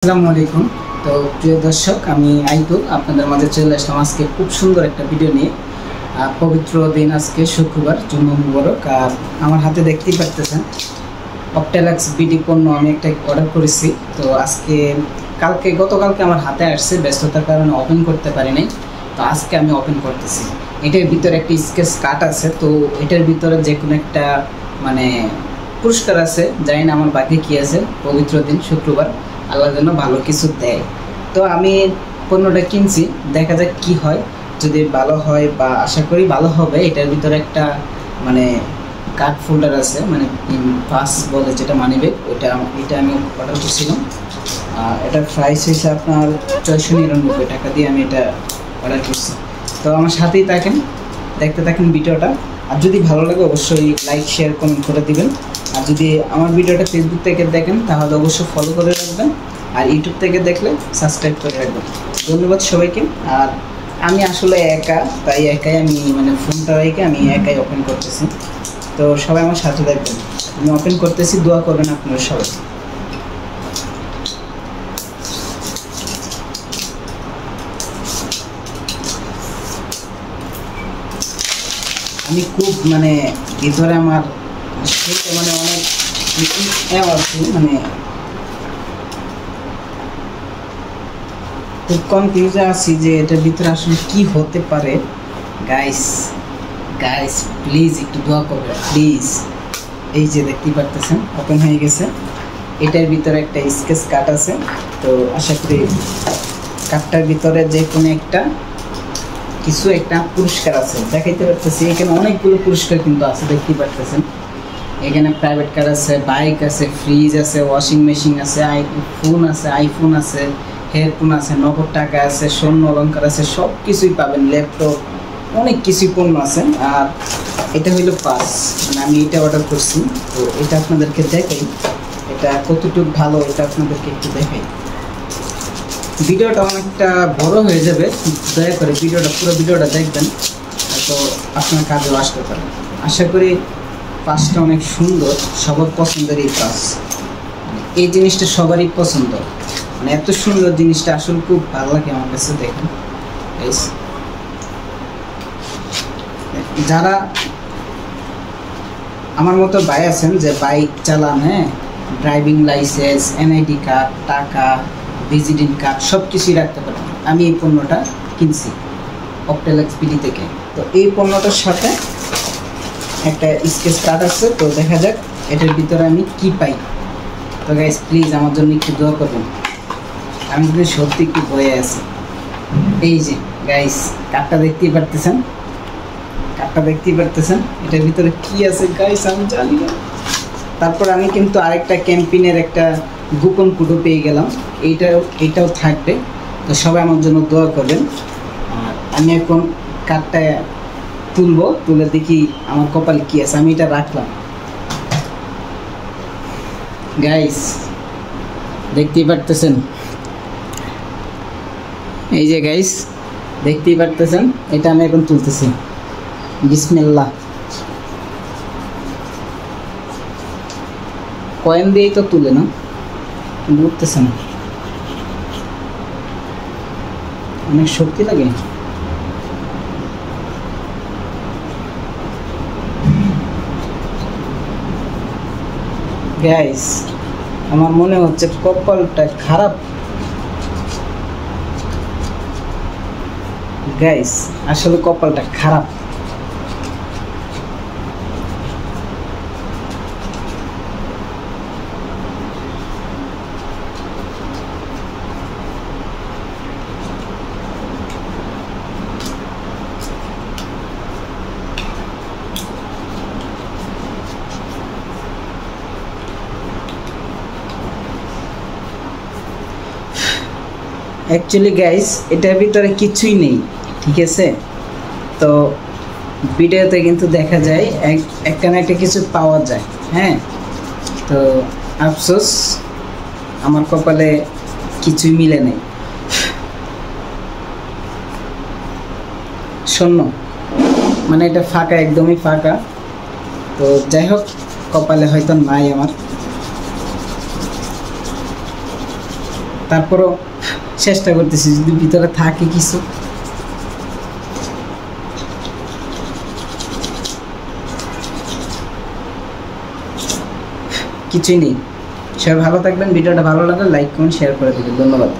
আসসালামু আলাইকুম। তো প্রিয় দর্শক, আমি আইতুল আপনাদের মাঝে চলে আসলাম আজকে খুব সুন্দর একটা ভিডিও নিয়ে। পবিত্র দিন আজকে শুক্রবার, জুম্মা মুবারক। আর আমার হাতে দেখতেই পারতেছেন অপটেলাক্স বিডি পণ্য আমি একটা অর্ডার করেছি। তো আজকে গতকালকে আমার হাতে আসছে, ব্যস্ততার কারণে ওপেন করতে পারি নাই। তো আজকে আমি ওপেন করতেছি। এটার ভিতরে একটা স্কেচ কাট আছে। তো এটার ভিতরে যে কোনো একটা মানে পুরস্কার আছে, জানি না আমার বাকি কী আছে। পবিত্র দিন শুক্রবার, আল্লাহ যেন ভালো কিছু দেয়। তো আমি পণ্যটা কিনছি, দেখা যাক কি হয়। যদি ভালো হয় বা আশা করি ভালো হবে। এটার ভিতরে একটা মানে কার্ড ফোল্ডার আছে, মানে পাস বলে যেটা মানিব্যাগ, এটা আমি অর্ডার করছিলাম। এটার প্রাইস হয়েছে আপনার 699 টাকা দিয়ে আমি এটা অর্ডার করছি। তো আমার সাথেই থাকেন, দেখতে থাকেন ভিডিওটা। আর যদি ভালো লাগে অবশ্যই লাইক, শেয়ার, কমেন্ট করে দিবেন। আর যদি আমার ভিডিওটা ফেসবুক থেকে দেখেন তাহলে অবশ্যই ফলো করে রাখবেন। আর ইউটিউব থেকে দেখলে সাবস্ক্রাইব করে রাখবেন। ধন্যবাদ সবাইকে। আর আমি আসলে একা, তাই একাই আমি মানে ফোনটা রেখে আমি একাই ওপেন করতেছি। তো সবাই আমার সাথে থাকবেন। আমি ওপেন করতেছি, দোয়া করবেন আপনারা সবাই। আমি খুব মানে ভিতরে আমার মানে অনেক মানে খুব কনফিউজে আছি যে এটার ভিতরে আসলে কি হতে পারে। গাইস গাইস প্লিজ একটু দোয়া করবেন প্লিজ। এই যে দেখতেই পারতেছেন ওপেন হয়ে গেছে। এটার ভিতরে একটা স্কেচ কাট আছে। তো আশা করি কাটটার ভিতরে যে কোনো একটা কিছু একটা পুরস্কার আছে, দেখাইতে পারতেছি। এখানে অনেকগুলো পুরস্কার কিন্তু আছে, দেখতেই পারতেছেন। এখানে প্রাইভেট কার আছে, বাইক আছে, ফ্রিজ আছে, ওয়াশিং মেশিন আছে, আইফোন আছে, হেডফোন আছে, নগদ টাকা আছে, স্বর্ণ অলঙ্কার আছে, সব কিছুই পাবেন। ল্যাপটপ, অনেক কিছুই পণ্য আছে। আর এটা হইলো পাস, মানে আমি এটা অর্ডার করছি। তো এটা আপনাদেরকে দেখাই, এটা কতটুকু ভালো এটা আপনাদেরকে একটু দেখাই। ভিডিওটা অনেকটা বড় হয়ে যাবে, দয়া করে পুরো ভিডিওটা দেখবেন, তো আপনার কাজেও আসতে পারে। আশা করি পাসটা অনেক সুন্দর, সবার পছন্দের এই পাস। এই জিনিসটা সবারই পছন্দ, মানে এত সুন্দর জিনিসটা আসলে খুব ভালো লাগে আমার কাছে। দেখেন যারা আমার মতো ভাই আছেন যে বাইক চালান, হ্যাঁ, ড্রাইভিং লাইসেন্স, এনআইডি কার্ড, টাকা, ভিজিটিং কার্ড সব কিছুই রাখতে পারেন। আমি এই পণ্যটা কিনছি অপটেলাক্স বিডি থেকে। তো এই পণ্যটার সাথে একটা স্কেচ কার্ড আছে। তো দেখা যাক এটার ভিতরে আমি কি পাই। তো গাইস প্লিজ আমার জন্য একটু দোয়া করবেন, আমি কিন্তু সত্যি একটু ভয়ে আছি। এই যে গাইস কার্ডটা দেখতেই পারতেছেন, এটার ভিতরে কি আছে গাইস আমি জানি না। তারপর আমি কিন্তু আরেকটা ক্যাম্পেইনের একটা গোপন কোডও পেয়ে গেলাম, এইটাও থাকবে। তো সবাই আমার জন্য দোয়া করবেন। আর আমি এখন কার্ডটা তুলে দেখি আমার কপালে কি আছে। আমি এটা রাখলাম গাইস, দেখতেই পারতেছেন। এই যে গাইস দেখতেই পারতেছেন, এটা আমি এখন তুলতেছি। বিসমিল্লাহ। কয়েন দিয়েই তো তুলে না, কিন্তু উঠতেছে না, অনেক শক্তি লাগে। গাইস আমার মনে হচ্ছে কপালটা খারাপ। গাইস আসলে কপালটা খারাপ। অ্যাকচুয়ালি গাইস এটার ভিতরে কিছুই নেই, ঠিক আছে। তো ভিডিওতে কিন্তু দেখা যায় একটা না একটা কিছু পাওয়া যায়, হ্যাঁ। তো আফসোস আমার কপালে কিছুই মিলে নেই। শূন্য, মানে এটা ফাঁকা, একদমই ফাঁকা। তো যাই হোক, কপালে হয়তো নাই আমার। তারপরও চেষ্টা করতেছি যদি ভিতরে থাকে কিছু। কিছুই নেই। সবাই ভালো থাকবেন, ভিডিওটা ভালো লাগলে লাইক কমেন্ট শেয়ার করে দেবেন। ধন্যবাদ।